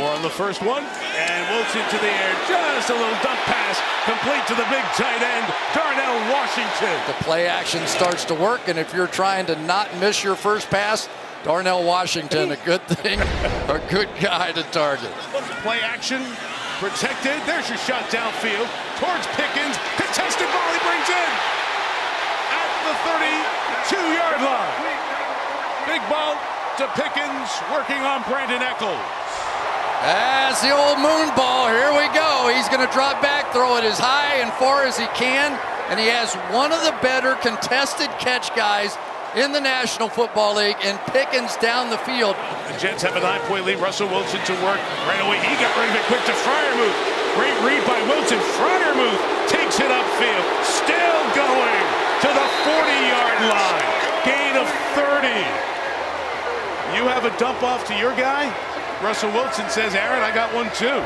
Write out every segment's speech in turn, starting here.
4 on the first one, and Wilson to the air, just a little dump pass, complete to the big tight end, Darnell Washington. The play action starts to work, and if you're trying to not miss your first pass, Darnell Washington, a good thing, a good guy to target. Play action, protected, there's your shot downfield, towards Pickens, contested ball he brings in, at the 32-yard line. Big ball to Pickens, working on Brandon Eccles. As the old moon ball, here we go. He's going to drop back, throw it as high and far as he can, and he has one of the better contested catch guys in the National Football League, and Pickens down the field. The Jets have a 9-point lead. Russell Wilson to work right away. He got rid of it quick to Freiermuth. Great read by Wilson. Freiermuth takes it upfield. Still going to the 40-yard line. Gain of 30. You have a dump off to your guy? Russell Wilson says, Aaron, I got one too.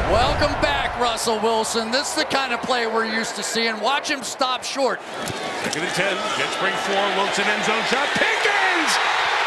Welcome back, Russell Wilson. This is the kind of play we're used to seeing. Watch him stop short. 2nd and 10. Jets bring 4. Wilson end zone shot. Pickens!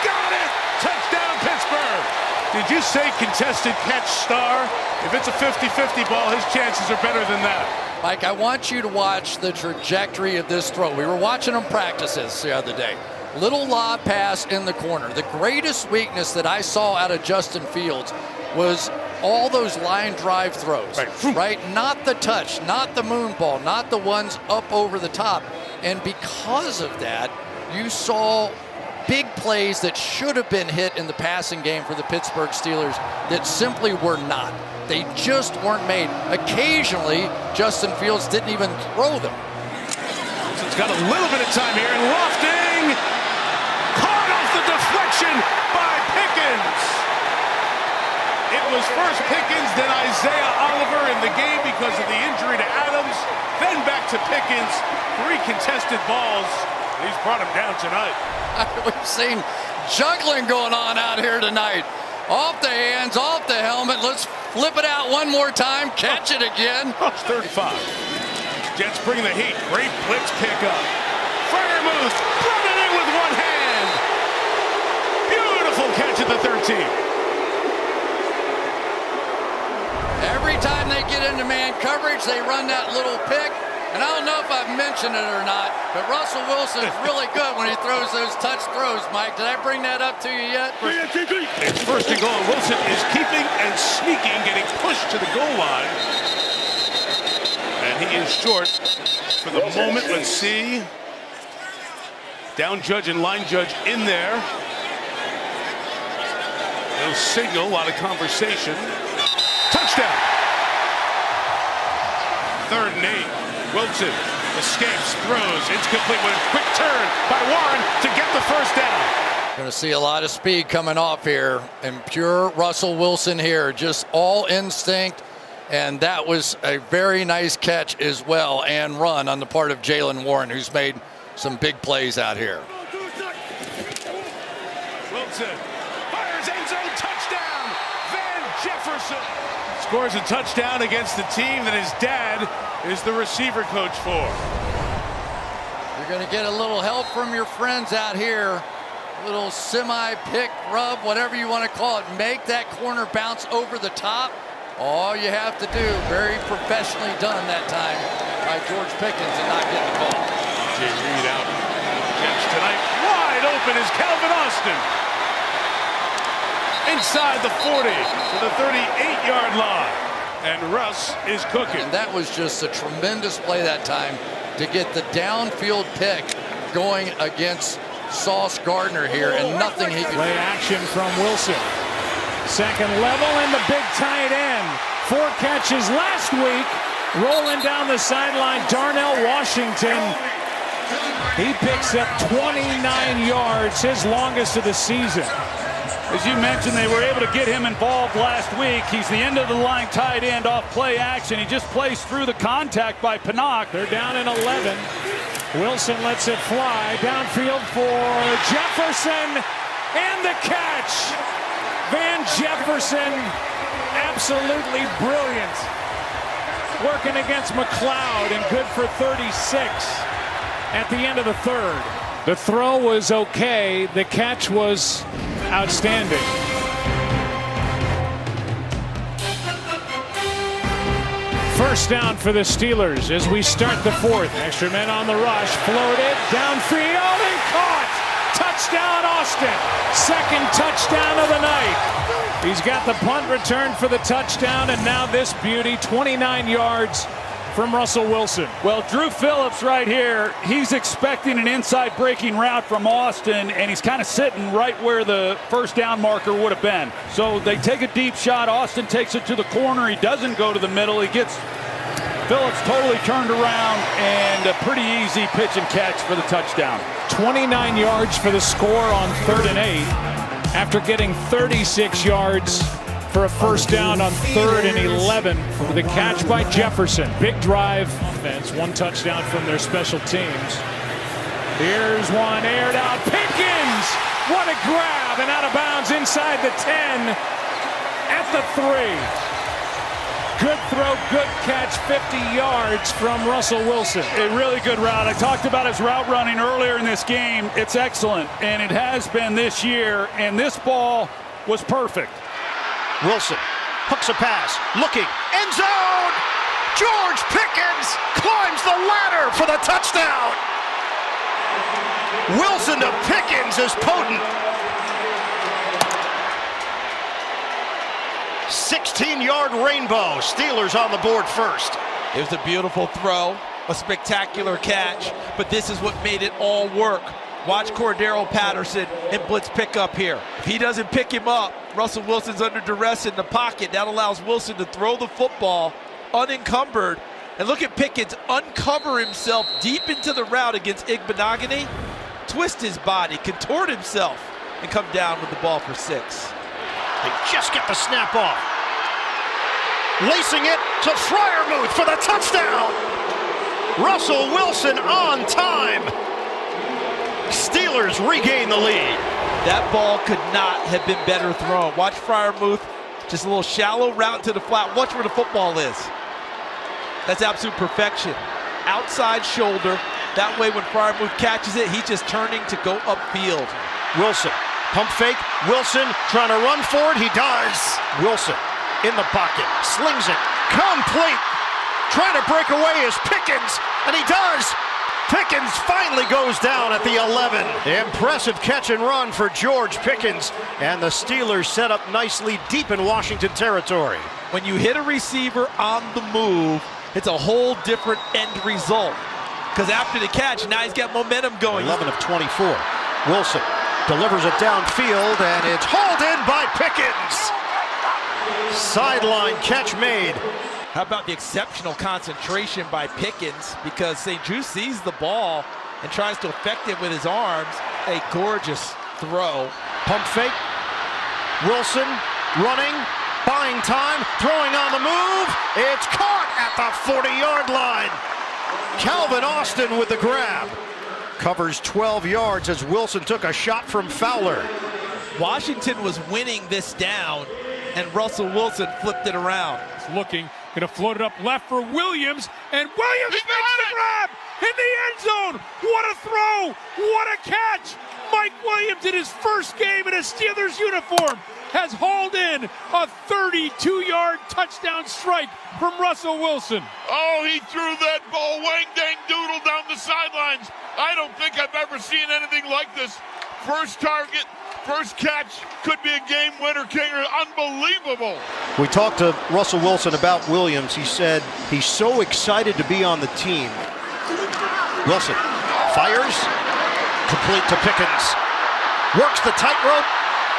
Got it! Touchdown, Pittsburgh! Did you say contested catch star? If it's a 50-50 ball, his chances are better than that. Mike, I want you to watch the trajectory of this throw. We were watching him practices the other day. Little lob pass in the corner. The greatest weakness that I saw out of Justin Fields was all those line drive throws, right? Not the touch, not the moon ball, not the ones up over the top. And because of that, you saw big plays that should have been hit in the passing game for the Pittsburgh Steelers that simply were not. They just weren't made. Occasionally, Justin Fields didn't even throw them. Wilson's got a little bit of time here, and lofting, caught off the deflection by Pickens. It was first Pickens, then Isaiah Oliver in the game because of the injury to Adams, then back to Pickens. 3 contested balls. He's brought him down tonight. We've seen juggling going on out here tonight. Off the hands, off the helmet. Let's flip it out one more time. Catch it again. It's 3rd and 5. Jets bring the heat. Great blitz pickup. Freiermuth brought it in with one hand. Beautiful catch at the 13. Every time they get into man coverage, they run that little pick. And I don't know if I've mentioned it or not, but Russell Wilson is really good when he throws those touch throws, Mike. Did I bring that up to you yet? It's 1st and goal. Wilson is keeping and sneaking, getting pushed to the goal line. And he is short for the moment. Let's see. Down judge and line judge in there. No signal, a lot of conversation. Touchdown. 3rd and 8. Wilson escapes, throws, it's complete with a quick turn by Warren to get the first down. Going to see a lot of speed coming off here, and pure Russell Wilson here, just all instinct, and that was a very nice catch as well, and run on the part of Jaylen Warren, who's made some big plays out here. Wilson fires end zone touchdown. Van Jefferson scores a touchdown against the team that his dad is the receiver coach for. You're going to get a little help from your friends out here. A little semi-pick, rub, whatever you want to call it. Make that corner bounce over the top. All you have to do, very professionally done that time by George Pickens, and not get the ball. Jay Reed out. Jets tonight. Wide open is Calvin Austin. Inside the 40 to the 38-yard line. And Russ is cooking. And that was just a tremendous play that time to get the downfield pick going against Sauce Gardner here, and nothing he could do. Play action from Wilson. 2nd level, and the big tight end. 4 catches last week. Rolling down the sideline, Darnell Washington. He picks up 29 yards, his longest of the season. As you mentioned, they were able to get him involved last week. He's the end of the line tight end off play action. He just plays through the contact by Pinnock. They're down in 11. Wilson lets it fly. Downfield for Jefferson. And the catch. Van Jefferson, absolutely brilliant. Working against McLeod and good for 36 at the end of the 3rd. The throw was okay. The catch was outstanding. First down for the Steelers as we start the fourth. Extra men on the rush, floated, downfield, and caught. Touchdown, Austin. Second touchdown of the night. He's got the punt return for the touchdown, and now this beauty, 29 yards from Russell Wilson. Well, Drew Phillips right here, he's expecting an inside breaking route from Austin, and he's kind of sitting right where the first down marker would have been. So they take a deep shot. Austin takes it to the corner. He doesn't go to the middle. He gets Phillips totally turned around, and a pretty easy pitch and catch for the touchdown. 29 yards for the score on 3rd and 8 after getting 36 yards for a first down on 3rd and 11 with a catch by Jefferson. Big drive offense, one touchdown from their special teams. Here's one aired out. Pickens! What a grab, and out of bounds inside the 10 at the 3. Good throw, good catch, 50 yards from Russell Wilson. A really good route. I talked about his route running earlier in this game. It's excellent, and it has been this year, and this ball was perfect. Wilson hooks a pass, looking, end zone! George Pickens climbs the ladder for the touchdown! Wilson to Pickens is potent. 16-yard rainbow. Steelers on the board first. It was a beautiful throw, a spectacular catch, but this is what made it all work. Watch Cordero Patterson and blitz pick up here. If he doesn't pick him up, Russell Wilson's under duress in the pocket. That allows Wilson to throw the football unencumbered. And look at Pickens uncover himself deep into the route against Igbenogany, twist his body, contort himself, and come down with the ball for 6. They just get the snap off. Lacing it to Freiermuth for the touchdown. Russell Wilson on time. Steelers regain the lead. That ball could not have been better thrown. Watch Freiermuth, just a little shallow route to the flat. Watch where the football is. That's absolute perfection. Outside shoulder. That way when Freiermuth catches it, he's just turning to go upfield. Wilson, pump fake. Wilson trying to run for it. He does. Wilson in the pocket, slings it, complete. Trying to break away is Pickens, and he does. Pickens finally goes down at the 11. Impressive catch and run for George Pickens, and the Steelers set up nicely deep in Washington territory. When you hit a receiver on the move, it's a whole different end result. Because after the catch, now he's got momentum going. 11 of 24. Wilson delivers it downfield, and it's hauled in by Pickens. Sideline catch made. How about the exceptional concentration by Pickens, because St. Jude sees the ball and tries to affect it with his arms. A gorgeous throw. Pump fake. Wilson running, buying time, throwing on the move. It's caught at the 40-yard line. Calvin Austin with the grab. Covers 12 yards as Wilson took a shot from Fowler. Washington was winning this down, and Russell Wilson flipped it around. Looking, gonna float it up left for Williams, and Williams makes the grab in the end zone. What a throw! What a catch! Mike Williams in his first game in a Steelers uniform has hauled in a 32-yard touchdown strike from Russell Wilson. Oh, he threw that ball wang-dang-doodle down the sidelines. I don't think I've ever seen anything like this. First target, first catch, could be a game winner, Kinger. Unbelievable. We talked to Russell Wilson about Williams. He said he's so excited to be on the team. Wilson fires, complete to Pickens. Works the tightrope,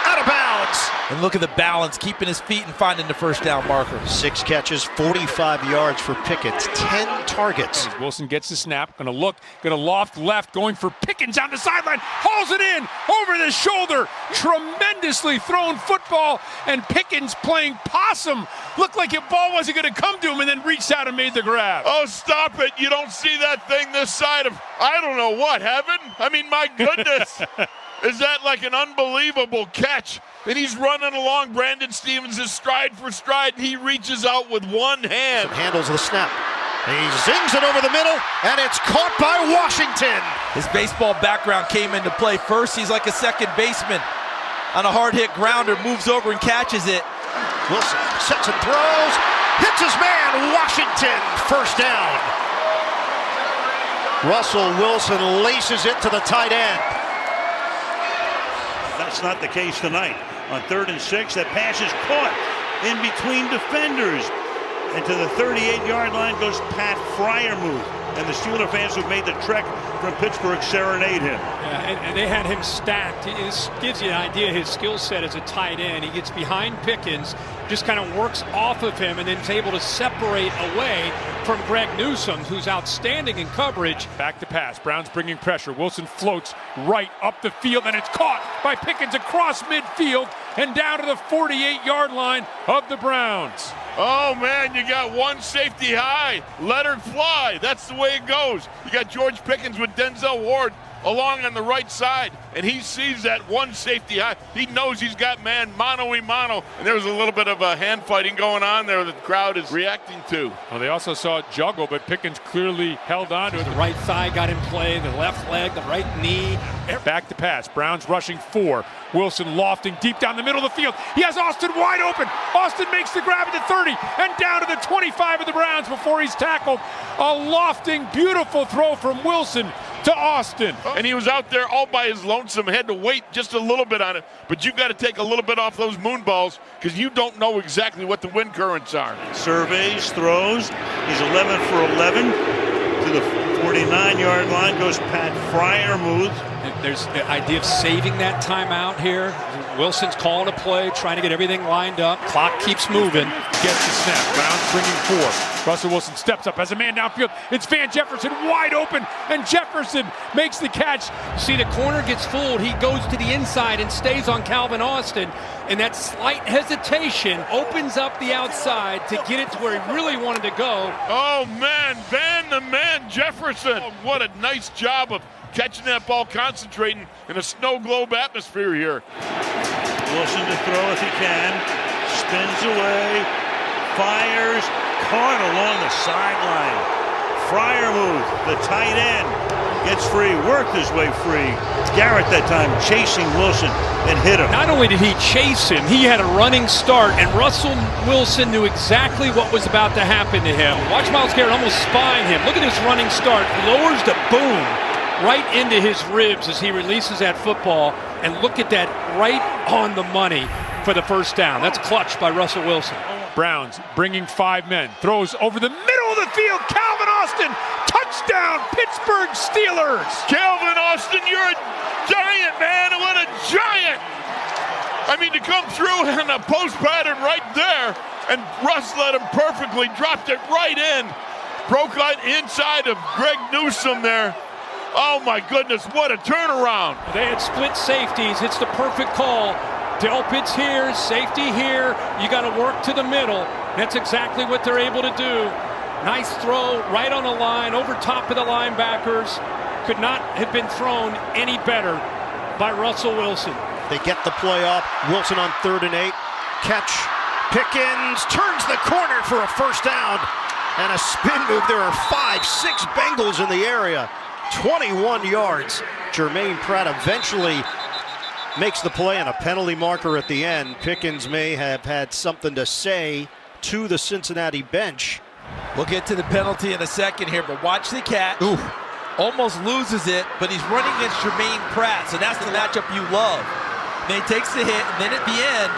out of bounds. And look at the balance, keeping his feet and finding the first down marker. 6 catches, 45 yards for Pickens, 10 targets. Wilson gets the snap, gonna look, gonna loft left, going for Pickens on the sideline, hauls it in, over the shoulder, tremendously thrown football, and Pickens playing possum. Looked like the ball wasn't gonna come to him, and then reached out and made the grab. Oh, stop it. You don't see that thing this side of, I don't know what, heaven? I mean, my goodness. Is that like an unbelievable catch? And he's running along. Brandon Stevens is stride for stride, and he reaches out with one hand. Handles the snap. He zings it over the middle, and it's caught by Washington. His baseball background came into play. First, he's like a second baseman. On a hard hit grounder, moves over and catches it. Wilson sets and throws. hits his man, Washington, first down. Russell Wilson laces it to the tight end. That's not the case tonight. On 3rd and 6, that pass is caught in between defenders. And to the 38-yard line goes Pat Fryermuth. And the Steeler fans who've made the trek from Pittsburgh serenade him. Yeah, and they had him stacked. This gives you an idea of his skill set as a tight end. He gets behind Pickens, just kind of works off of him, and then is able to separate away from Greg Newsome, who's outstanding in coverage. Back to pass. Brown's bringing pressure. Wilson floats right up the field, and it's caught by Pickens across midfield and down to the 48-yard line of the Browns. Oh, man, you got one safety high. Let her fly. That's the way it goes. You got George Pickens with Denzel Ward along on the right side, and he sees that one safety high. He knows he's got man mano-y-mano, and there was a little bit of a hand fighting going on there that the crowd is reacting to. Well, they also saw it juggle, but Pickens clearly held on to it. The right thigh got in play, the left leg, the right knee. Back to pass. Browns rushing 4. Wilson lofting deep down the middle of the field. He has Austin wide open. Austin makes the grab at the 30 and down to the 25 of the Browns before he's tackled. A lofting, beautiful throw from Wilson to Austin. And he was out there all by his lonesome, had to wait just a little bit on it. But you've got to take a little bit off those moon balls because you don't know exactly what the wind currents are. Surveys, throws. He's 11 for 11. To the 49-yard line goes Pat Fryermuth. There's the idea of saving that timeout here. Wilson's calling a play, trying to get everything lined up. Clock keeps moving. Gets the snap. Browns bringing 4. Russell Wilson steps up as a man downfield. It's Van Jefferson wide open, and Jefferson makes the catch. See, the corner gets fooled. He goes to the inside and stays on Calvin Austin. And that slight hesitation opens up the outside to get it to where he really wanted to go. Oh, man, Van the Man Jefferson. Oh, what a nice job of catching that ball, concentrating in a snow globe atmosphere here. Wilson to throw if he can. Spins away. Fires. Caught along the sideline. Fryermuth, the tight end, gets free, worked his way free. Garrett that time chasing Wilson and hit him. Not only did he chase him, he had a running start, and Russell Wilson knew exactly what was about to happen to him. Watch Myles Garrett almost spying him. Look at his running start. Lowers the boom right into his ribs as he releases that football. And look at that, right on the money for the first down. That's clutch by Russell Wilson. Browns bringing 5 men. Throws over the middle of the field. Calvin Austin. Touchdown, Pittsburgh Steelers. Calvin Austin, you're a giant, man. What a giant. I mean, to come through in a post pattern right there, and Russ led him perfectly, dropped it right in. Broke out inside of Greg Newsome there. Oh, my goodness, what a turnaround. They had split safeties. It's the perfect call. Delpit's here, safety here. You got to work to the middle. That's exactly what they're able to do. Nice throw right on the line, over top of the linebackers. Could not have been thrown any better by Russell Wilson. They get the play up. Wilson on 3rd and 8. Catch. Pickens turns the corner for a first down. And a spin move. There are 5-6 Bengals in the area. 21 yards. Jermaine Pratt eventually makes the play and a penalty marker at the end. Pickens may have had something to say to the Cincinnati bench. We'll get to the penalty in a second here, but watch the catch. Ooh. Almost loses it, but he's running against Jermaine Pratt, so that's the matchup you love. Then he takes the hit, and then at the end,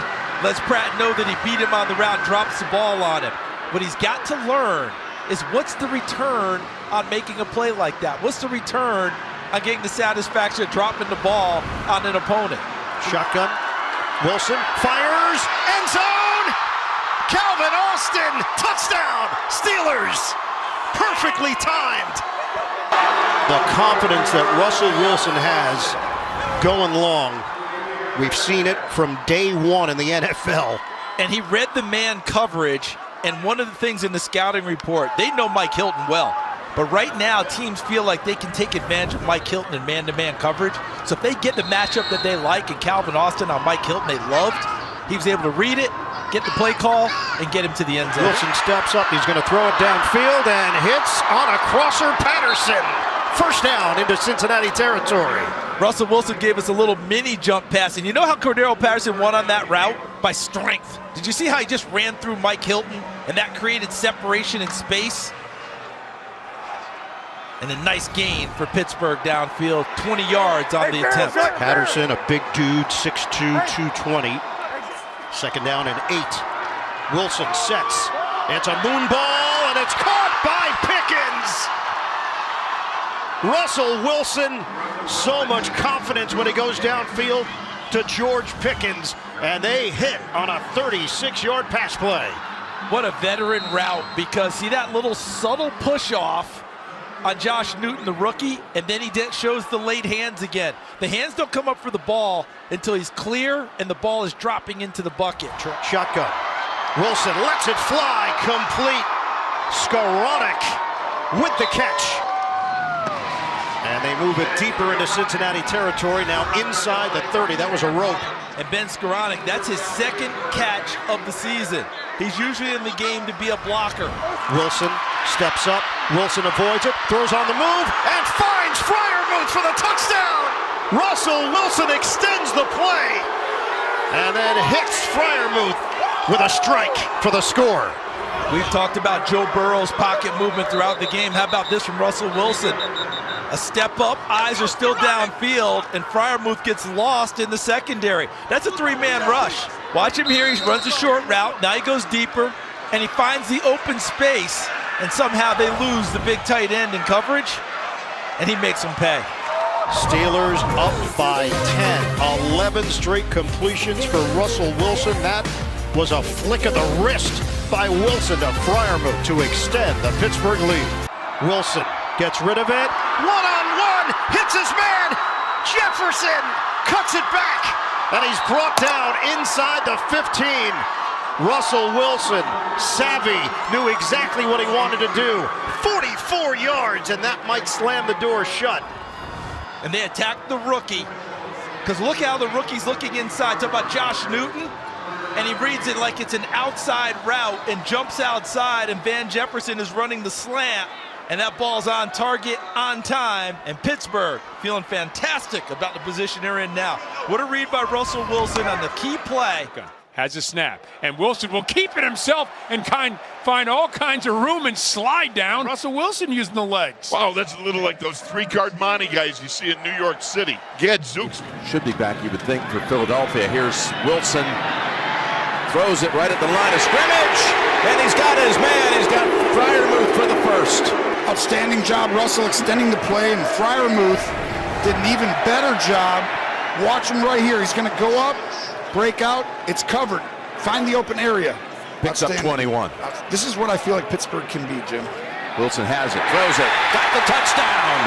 lets Pratt know that he beat him on the route, drops the ball on him. What he's got to learn is what's the return on making a play like that? What's the return on getting the satisfaction of dropping the ball on an opponent? Shotgun. Wilson fires. End zone. Calvin Austin. Touchdown. Steelers. Perfectly timed. The confidence that Russell Wilson has going long. We've seen it from day one in the NFL. And he read the man coverage, and one of the things in the scouting report, they know Mike Hilton well. But right now, teams feel like they can take advantage of Mike Hilton in man-to-man coverage. So if they get the matchup that they like and Calvin Austin on Mike Hilton they loved, he was able to read it, get the play call, and get him to the end zone. Wilson steps up. He's going to throw it downfield and hits on a crosser. Patterson. First down into Cincinnati territory. Russell Wilson gave us a little mini jump pass. And you know how Cordero Patterson won on that route? by strength. Did you see how he just ran through Mike Hilton and that created separation in space? And a nice gain for Pittsburgh downfield, 20 yards on the attempt. Patterson, a big dude, 6'2", 220. Second down and 8. Wilson sets. It's a moon ball, and it's caught by Pickens. Russell Wilson, so much confidence when he goes downfield to George Pickens, and they hit on a 36-yard pass play. What a veteran route, because see that little subtle push off on Josh Newton, the rookie, and then he shows the late hands again. The hands don't come up for the ball until he's clear and the ball is dropping into the bucket. Shotgun. Wilson lets it fly, complete. Skoranek with the catch. And they move it deeper into Cincinnati territory, now inside the 30. That was a rope. And Ben Skoranek, that's his second catch of the season. He's usually in the game to be a blocker. Wilson steps up. Wilson avoids it, throws on the move, and finds Freiermuth for the touchdown. Russell Wilson extends the play and then hits Freiermuth with a strike for the score. We've talked about Joe Burrow's pocket movement throughout the game. How about this from Russell Wilson? A step up, eyes are still downfield, and Freiermuth gets lost in the secondary. That's a three-man rush. Watch him here, he runs a short route, now he goes deeper, and he finds the open space, and somehow they lose the big tight end in coverage, and he makes them pay. Steelers up by 10. 11 straight completions for Russell Wilson. That was a flick of the wrist by Wilson to Freiermuth to extend the Pittsburgh lead. Wilson gets rid of it. One-on-one, hits his man. Jefferson cuts it back, and he's brought down inside the 15. Russell Wilson, savvy, knew exactly what he wanted to do. 44 yards, and that might slam the door shut. And they attacked the rookie, because look how the rookie's looking inside. Talk about Josh Newton, and he reads it like it's an outside route and jumps outside, and Van Jefferson is running the slant, and that ball's on target, on time, and Pittsburgh feeling fantastic about the position they're in now. What a read by Russell Wilson on the key play. Has a snap, and Wilson will keep it himself and find all kinds of room and slide down. Russell Wilson using the legs. Wow, that's a little like those three-card Monty guys you see in New York City. Gadzooks. Should be back, you would think, for Philadelphia. Here's Wilson. Throws it right at the line of scrimmage. And he's got his man. He's got Freiermuth for the first. Outstanding job, Russell, extending the play, and Freiermuth did an even better job. Watch him right here. He's going to go up, break out. It's covered. Find the open area. Picks up 21. This is what I feel like Pittsburgh can be, Jim. Wilson has it, throws it, got the touchdown.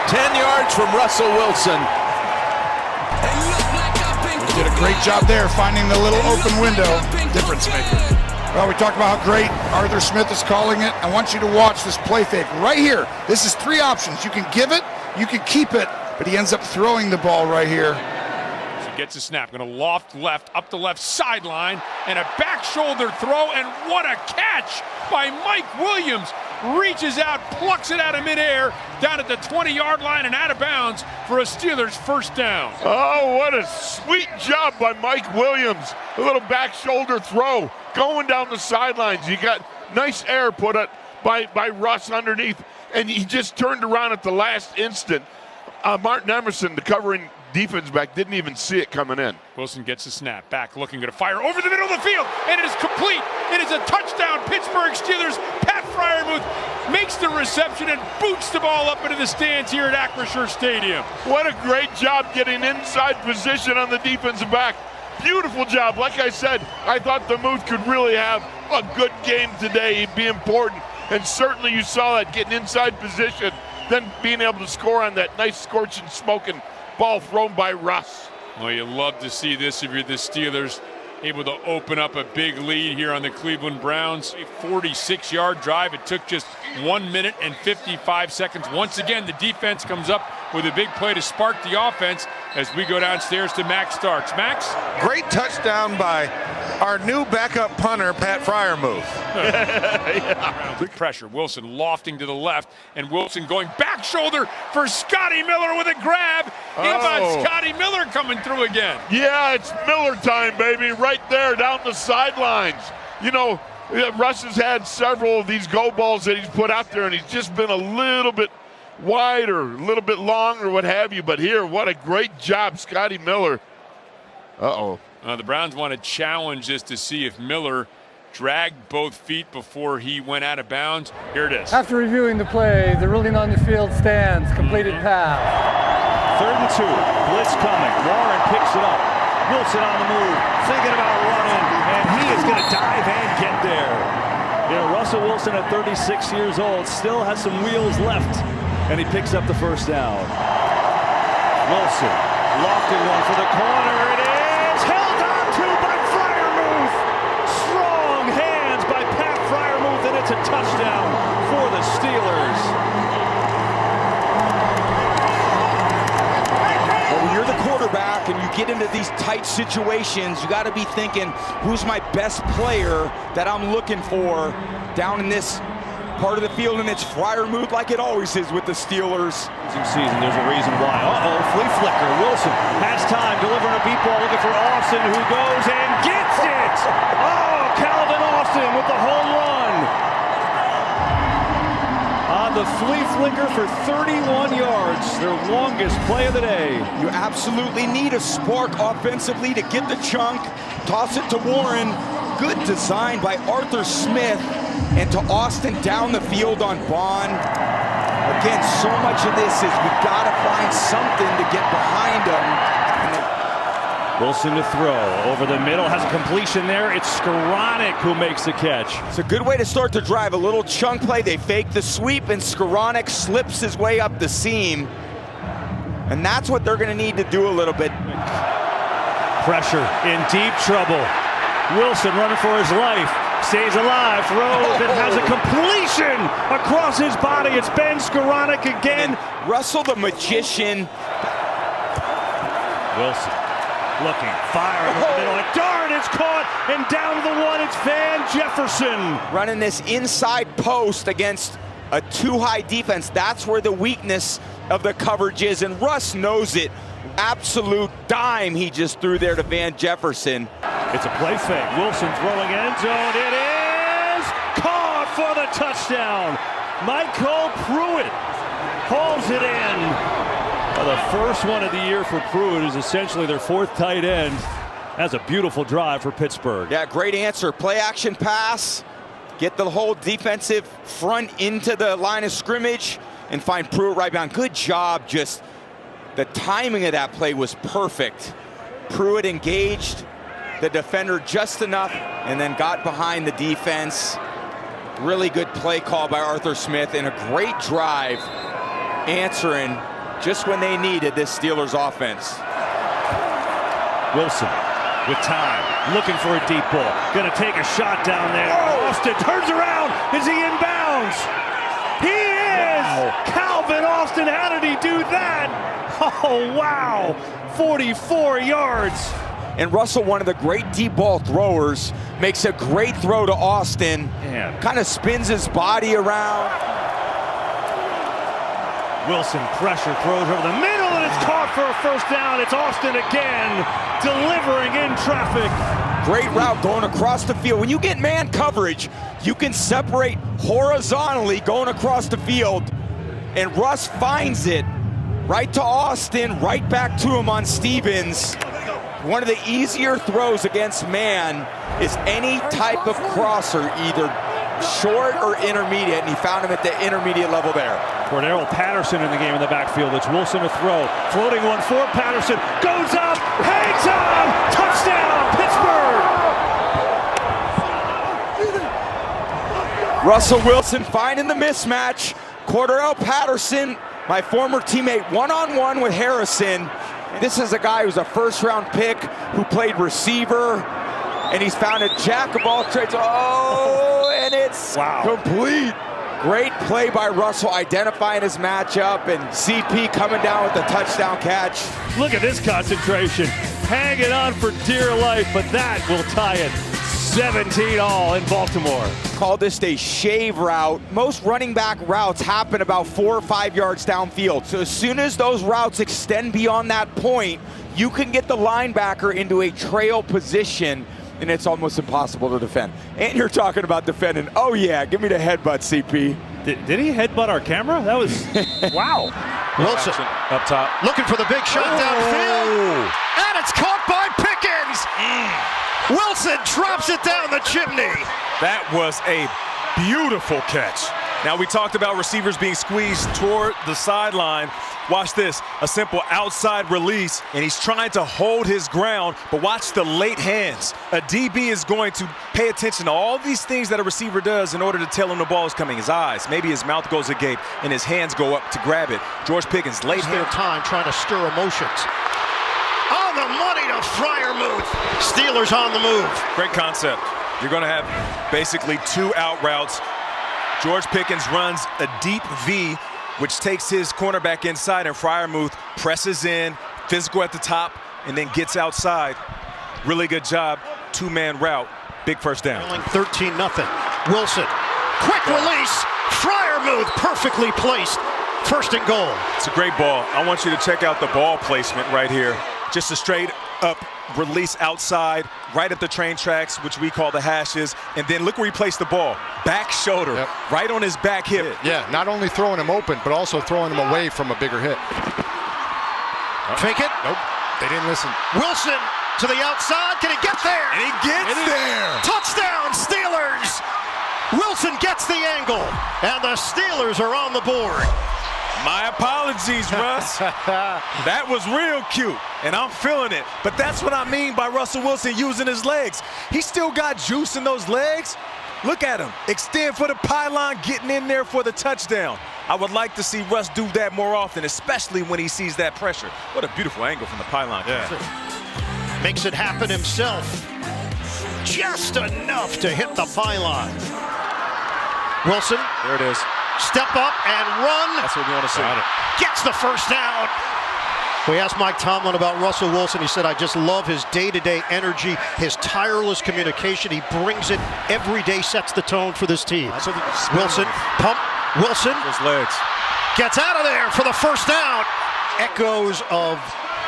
10 yards from Russell Wilson. He did a great job there, finding the little open window. Difference maker. Well, we talked about how great Arthur Smith is calling it. I want you to watch this play fake right here. This is three options. You can give it, you can keep it, but he ends up throwing the ball right here. He gets a snap, going to loft left, up the left sideline, and a back shoulder throw, and what a catch by Mike Williams. Reaches out, plucks it out of midair, down at the 20-yard line and out of bounds for a Steelers first down. Oh, what a sweet job by Mike Williams. A little back shoulder throw going down the sidelines. You got nice air put up by Russ underneath, and he just turned around at the last instant. Martin Emerson, the covering defense back, didn't even see it coming in. Wilson gets the snap, back looking to fire over the middle of the field, and it is complete. It is a touchdown, Pittsburgh Steelers. Pat Freiermuth makes the reception and boots the ball up into the stands here at Acrisure Stadium. What a great job getting inside position on the defensive back. Beautiful job. Like I said, I thought the Muth could really have a good game today. He'd be important, and certainly you saw that, getting inside position, then being able to score on that nice scorching, smoking ball thrown by Russ. Well, you love to see this if you're the Steelers, able to open up a big lead here on the Cleveland Browns. A 46-yard drive. It took just 1 minute and 55 seconds. Once again, the defense comes up with a big play to spark the offense as we go downstairs to Max Starks. Max? Great touchdown by our new backup punter, Pat Fryermuth. Big pressure. Wilson lofting to the left, and Wilson going back shoulder for Scotty Miller with a grab. How about Scotty Miller coming through again? Yeah, it's Miller time, baby, right there down the sidelines. You know, Russ has had several of these go balls that he's put out there, and he's just been a little bit wide or a little bit long or what have you. But here, what a great job, Scotty Miller. The Browns want to challenge this to see if Miller dragged both feet before he went out of bounds. Here it is. After reviewing the play, the ruling on the field stands. Completed pass. 3rd and 2. Blitz coming. Warren picks it up. Wilson on the move, thinking about running, and he is going to dive and get there. You know, Russell Wilson at 36 years old still has some wheels left, and he picks up the first down. Wilson lofting one for the corner. It is held on to by Fryermuth. Strong hands by Pat Fryermuth, and it's a touchdown for the Steelers. You're the quarterback and you get into these tight situations, you got to be thinking, who's my best player that I'm looking for down in this part of the field, and it's Fryermuth like it always is with the Steelers. Season, there's a reason why. Flea flicker. Wilson has time, delivering a beat ball, looking for Austin, who goes and gets it. Oh, Calvin Austin with the home run. On the flea flicker for 31 yards, their longest play of the day. You absolutely need a spark offensively to get the chunk. Toss it to Warren. Good design by Arthur Smith, and to Austin down the field on Bond. Again, so much of this is we got to find something to get behind him. Wilson to throw over the middle, has a completion there. It's Skoranek who makes the catch. It's a good way to start the drive. A little chunk play. They fake the sweep, and Skoranek slips his way up the seam. And that's what they're going to need to do a little bit. Pressure in deep trouble. Wilson running for his life. Stays alive, throws, and has a completion across his body. It's Ben Skoranek again. Russell the magician. Wilson looking, fire in the middle, and darn, it's caught, and down to the one, it's Van Jefferson. Running this inside post against a too-high defense. That's where the weakness of the coverage is, and Russ knows it. Absolute dime he just threw there to Van Jefferson. It's a play fake. Wilson throwing end zone. It is caught for the touchdown. Michael Pruitt hauls it in. The first one of the year for Pruitt is essentially their 4th tight end. That's a beautiful drive for Pittsburgh. Yeah, great answer. Play action pass. Get the whole defensive front into the line of scrimmage and find Pruitt right behind. Good job. Just the timing of that play was perfect. Pruitt engaged the defender just enough and then got behind the defense. Really good play call by Arthur Smith, and a great drive answering just when they needed this Steelers offense. Wilson with time, looking for a deep ball. Gonna take a shot down there. Austin turns around. Is he in bounds? He is! Wow. Calvin Austin, how did he do that? Oh, wow. 44 yards. And Russell, one of the great deep ball throwers, makes a great throw to Austin. Kind of spins his body around. Wilson pressure, throws over the middle, and it's caught for a first down. It's Austin again, delivering in traffic. Great route going across the field. When you get man coverage, you can separate horizontally going across the field. And Russ finds it right to Austin, right back to him on Stevens. One of the easier throws against man is any type of crosser, either short or intermediate, and he found him at the intermediate level there. Cordero Patterson in the game in the backfield. It's Wilson to throw. Floating one for Patterson. Goes up, hangs on, touchdown, Pittsburgh! Russell Wilson finding the mismatch. Cordero Patterson, my former teammate, one-on-one with Harrison. This is a guy who's a first-round pick who played receiver, and he's found a jack of all trades. Oh, and it's complete. Great play by Russell, identifying his matchup, and CP coming down with the touchdown catch. Look at this concentration. Hanging on for dear life, but that will tie it. 17 all in Baltimore. Call this a shave route. Most running back routes happen about 4 or 5 yards downfield. So as soon as those routes extend beyond that point, you can get the linebacker into a trail position, and it's almost impossible to defend. And you're talking about defending. Oh yeah, give me the headbutt, CP. Did he headbutt our camera? That was, wow. Wilson Up top. looking for the big shot downfield. And it's caught by Pickens. Wilson drops it down the chimney. That was a beautiful catch. Now, we talked about receivers being squeezed toward the sideline. Watch this, a simple outside release, and he's trying to hold his ground, but watch the late hands. A DB is going to pay attention to all these things that a receiver does in order to tell him the ball is coming. His eyes, maybe his mouth goes agape, and his hands go up to grab it. George Pickens, late Their time trying to stir emotions. On the money to Freiermuth. Steelers on the move. Great concept. You're going to have basically 2 out routes. George Pickens runs a deep V, which takes his cornerback inside, and Freiermuth presses in, physical at the top, and then gets outside. Really good job. 2-man route. Big first down. 13-0. Wilson. Quick release. Freiermuth perfectly placed. First and goal. It's a great ball. I want you to check out the ball placement right here. Just a straight up release outside, right at the train tracks, which we call the hashes. And then look where he placed the ball. Back shoulder, right on his back hip. Yeah, not only throwing him open, but also throwing him away from a bigger hit. Fake it. Nope, they didn't listen. Wilson to the outside. Can he get there? And he gets there. Touchdown, Steelers. Wilson gets the angle, and the Steelers are on the board. My apologies, Russ. That was real cute, and I'm feeling it. But that's what I mean by Russell Wilson using his legs. He still got juice in those legs. Look at him. Extend for the pylon, getting in there for the touchdown. I would like to see Russ do that more often, especially when he sees that pressure. What a beautiful angle from the pylon. Yeah. Makes it happen himself. Just enough to hit the pylon. Wilson. There it is. Step up and run. That's what we want to see. Gets the first down. We asked Mike Tomlin about Russell Wilson. He said, I just love his day-to-day energy, his tireless communication. He brings it every day, sets the tone for this team. Wilson, pump, Wilson. His legs. Gets out of there for the first down. Echoes of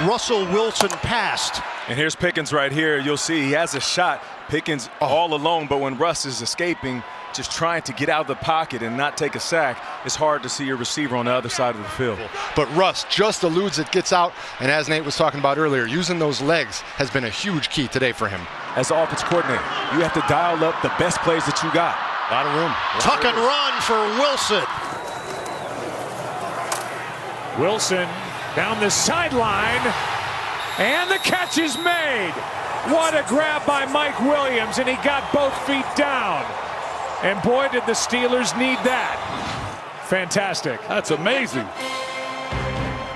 Russell Wilson passed. And here's Pickens right here. You'll see he has a shot. Pickens all alone, but when Russ is escaping, just trying to get out of the pocket and not take a sack, it's hard to see your receiver on the other side of the field. But Russ just eludes it, gets out, and as Nate was talking about earlier, using those legs has been a huge key today for him. As the offense coordinator, you have to dial up the best plays that you got. A lot of room. Tuck and run for Wilson. Wilson down the sideline, and the catch is made. What a grab by Mike Williams, and he got both feet down. And boy, did the Steelers need that. Fantastic. That's amazing.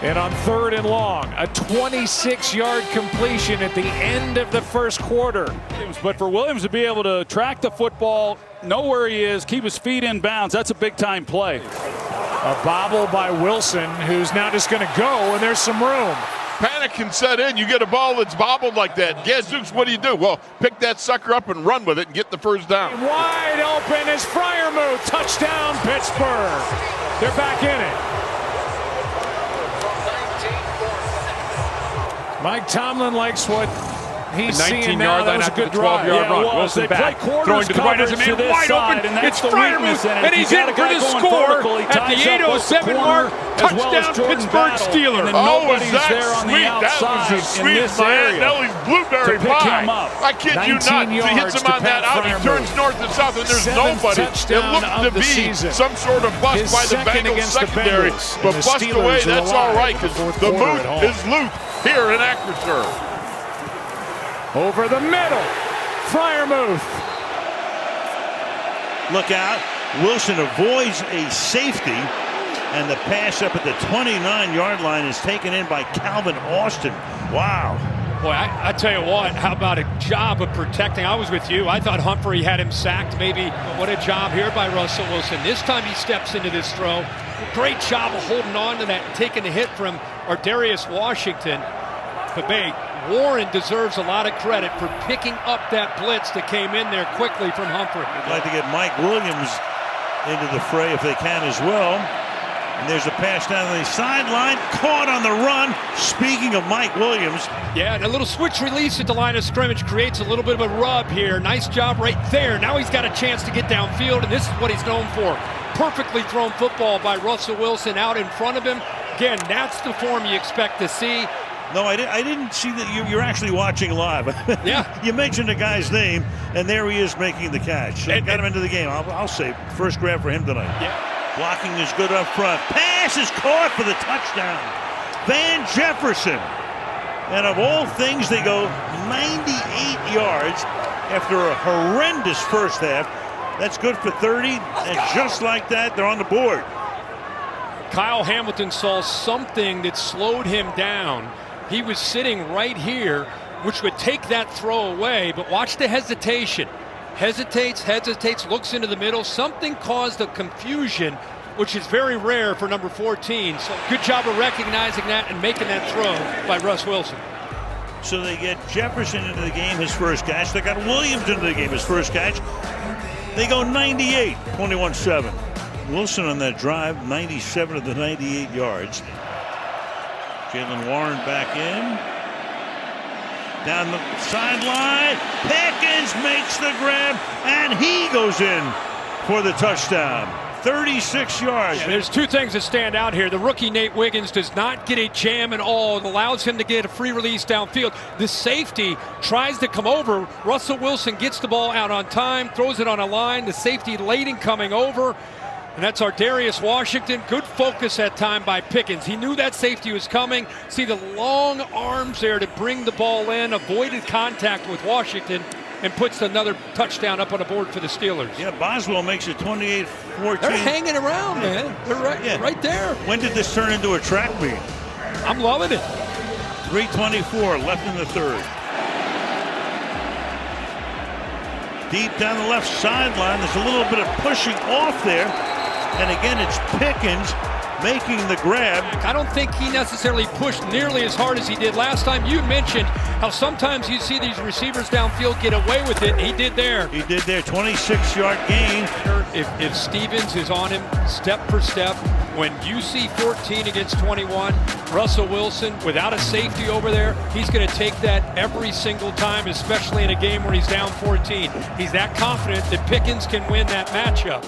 And on 3rd and long, a 26-yard completion at the end of the first quarter. But for Williams to be able to track the football, know where he is, keep his feet in bounds, that's a big-time play. A bobble by Wilson, who's now just going to go, and there's some room. Panic can set in. You get a ball that's bobbled like that. Gadzooks, what do? Well, pick that sucker up and run with it and get the first down. Wide open is Freiermuth. Touchdown, Pittsburgh. They're back in it. Mike Tomlin likes what he's seeing now. That was a good drive. 12-yard run. Wilson back, throwing to the right as a man wide open. It's Freiermuth, and he's in for the score at the 8:07 mark. Touchdown, Pittsburgh Steelers. Oh, is that sweet? That was a sweet Miami blueberry pie. I kid you not. He hits him on that out. He turns north and south, and there's nobody. It looked to be some sort of bust by the Bengals secondary, but bust away. That's all right, because the mood is loose here in Acrisure. Over the middle, Freiermuth. Look out. Wilson avoids a safety, and the pass up at the 29-yard line is taken in by Calvin Austin. Wow. Boy, I tell you what, how about a job of protecting? I was with you. I thought Humphrey had him sacked maybe. But what a job here by Russell Wilson. This time he steps into this throw. Great job of holding on to that and taking the hit from Darius Washington. But Warren deserves a lot of credit for picking up that blitz that came in there quickly from Humphrey. I'd like to get Mike Williams into the fray if they can as well. And there's a pass down the sideline, caught on the run. Speaking of Mike Williams. Yeah, and a little switch release at the line of scrimmage creates a little bit of a rub here. Nice job right there. Now he's got a chance to get downfield, and this is what he's known for. Perfectly thrown football by Russell Wilson out in front of him. Again, that's the form you expect to see. No, I didn't see that. You're actually watching live. Yeah. You mentioned the guy's name, and there he is making the catch. So got him into the game. I'll say first grab for him tonight. Yeah. Blocking is good up front. Pass is caught for the touchdown. Van Jefferson. And of all things, they go 98 yards after a horrendous first half. That's good for 30. And just like that, they're on the board. Kyle Hamilton saw something that slowed him down. He was sitting right here, which would take that throw away. But watch the hesitation. Hesitates, looks into the middle. Something caused a confusion, which is very rare for number 14. So good job of recognizing that and making that throw by Russ Wilson. So they get Jefferson into the game, his first catch. They got Williams into the game, his first catch. They go 98, 21-7. Wilson on that drive, 97 of the 98 yards. Jalen Warren back in. Down the sideline, Pickens makes the grab, and he goes in for the touchdown. 36 yards. Yeah, there's two things that stand out here. The rookie Nate Wiggins does not get a jam at all. It allows him to get a free release downfield. The safety tries to come over. Russell Wilson gets the ball out on time, throws it on a line. The safety late in coming over. And that's our Darius Washington. Good focus that time by Pickens. He knew that safety was coming. See the long arms there to bring the ball in, avoided contact with Washington, and puts another touchdown up on the board for the Steelers. Yeah, Boswell makes it 28-14. They're hanging around, man. They're right there. When did this turn into a track meet? I'm loving it. 3:24 left in the third. Deep down the left sideline, there's a little bit of pushing off there. And again, it's Pickens making the grab. I don't think he necessarily pushed nearly as hard as he did last time. You mentioned how sometimes you see these receivers downfield get away with it. He did there. He did there, 26-yard gain. If Stevens is on him step for step, when you see 14 against 21, Russell Wilson, without a safety over there, he's going to take that every single time, especially in a game where he's down 14. He's that confident that Pickens can win that matchup.